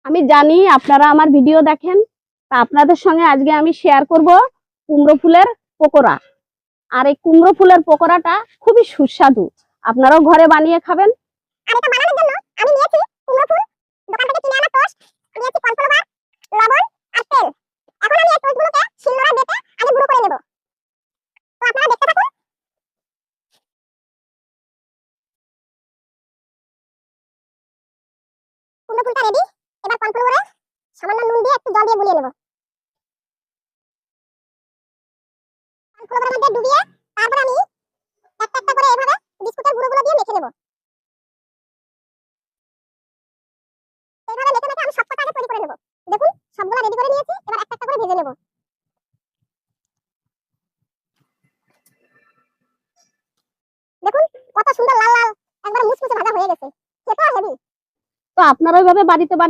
আমি জানি আপনারা আমার ভিডিও দেখেন, তা আপনাদের সঙ্গে আজকে আমি শেয়ার করব কুমড়ো ফুলের পকোড়া। আর এই কুমড়ো ফুলের পকোড়াটা খুবই সুস্বাদু, আপনারাও ঘরে বানিয়ে খাবেন। আর এটা বানানোর জন্য আমি নিয়েছি কুমড়ো ফুল, দোকান থেকে কিনে আনা টোস্ট, নিয়েছি কর্নফ্লাওয়ার, লবণ আর তেল। এখন আমি এই টোস্টগুলোকে শিলনোড়ায় বেটে আগে গুঁড়ো করে নেব। তো আপনারা দেখতে থাকুন। কুমড়ো ফুলটা রেডি। এবার কর্নফ্লাওয়ারে সামান্য নুন দিয়ে একটু জল দিয়ে গুলিয়ে নেব। কর্নফ্লাওয়ারের মধ্যে ডুবিয়ে তারপর আমি একটা একটা করে এভাবে বিস্কুটের গুঁড়োগুলো দিয়ে মেখে নেব। এইভাবে মেখে মেখে আমি সবকটা আগে তৈরি করে নেব। দেখুন সবগুলো রেডি করে নিয়েছি, এবার একটা একটা করে ভেজে নেব। দেখুন কত সুন্দর লাল লাল একবার মুচমুচে ভাজা হয়ে গেছে, খেতেও হেভি। তো আপনারা ওইভাবে বাড়িতে বানিয়ে